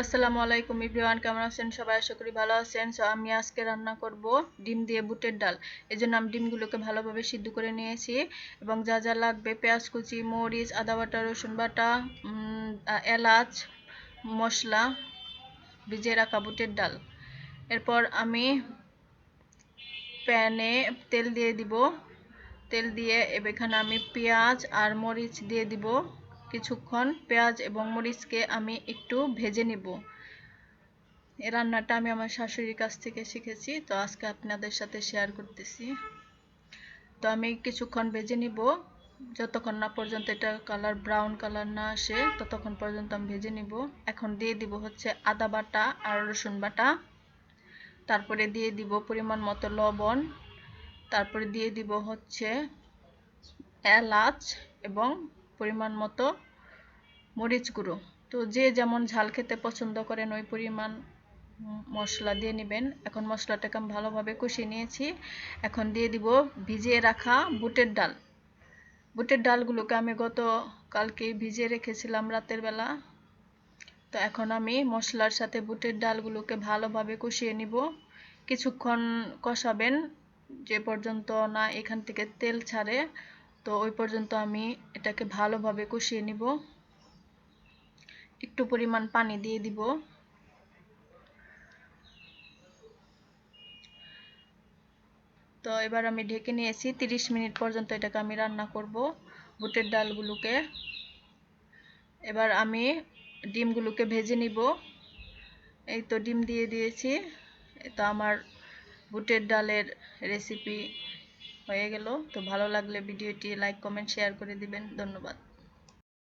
আসসালামু আলাইকুম এভরিওয়ান, কেমন আছেন সবাই? আশা করি ভালো আছেন। সো আমি আজকে রান্না করব ডিম দিয়ে বুটের ডাল। এজন্য আমি ডিমগুলোকে ভালোভাবে সিদ্ধ করে নিয়েছি এবং যা যা লাগবে পেঁয়াজ কুচি, মরিচ, আদা বাটা, রসুন বাটা, এলাচ, মশলা, ভিজিয়ে রাখা বুটের ডাল। এরপর আমি প্যানে তেল দিয়ে দিব। তেল দিয়ে এখানে আমি পেঁয়াজ আর মরিচ দিয়ে দিব। কিছুক্ষণ পেঁয়াজ এবং মরিচকে আমি একটু ভেজে নিব। এই রান্নাটা আমি আমার শাশুড়ির কাছ থেকে শিখেছি, তো আজকে আপনাদের সাথে শেয়ার করতেছি। তো আমি কিছুক্ষণ ভেজে নিব, যতক্ষণ না পর্যন্ত এটা কালার ব্রাউন কালার না আসে ততক্ষণ পর্যন্ত আমি ভেজে নিব। এখন দিয়ে দিব হচ্ছে আদা বাটা আর রসুন বাটা, তারপরে দিয়ে দিব পরিমাণ মতো লবণ, তারপরে দিয়ে দিব হচ্ছে এলাচ এবং পরিমাণ মতো মরিচ গুঁড়ো। তো যে যেমন ঝাল খেতে পছন্দ করেন ওই পরিমাণ মশলা দিয়ে নেবেন। এখন মশলাটাকে আমি ভালোভাবে কষিয়ে নিয়েছি। এখন দিয়ে দিব ভিজিয়ে রাখা বুটের ডাল। বুটের ডালগুলোকে আমি কালকে ভিজিয়ে রেখেছিলাম রাতের বেলা। তো এখন আমি মশলার সাথে বুটের ডালগুলোকে ভালোভাবে কষিয়ে নিব। কিছুক্ষণ কষাবেন যে পর্যন্ত না এখান থেকে তেল ছাড়ে, তো ওই পর্যন্ত আমি এটাকে ভালোভাবে কষিয়ে নিব। একটু পরিমাণ পানি দিয়ে দিব। তো এবার আমি ঢেকে নিয়েছি, 30 মিনিট পর্যন্ত এটাকে আমি রান্না করব বুটের ডালগুলোকে। এবার আমি ডিমগুলোকে ভেজে নিব। এই তো ডিম দিয়ে দিয়েছি। তো আমার বুটের ডালের রেসিপি হয়ে গেল। তো ভালো লাগলে ভিডিওটি লাইক, কমেন্ট, শেয়ার করে দিবেন। ধন্যবাদ।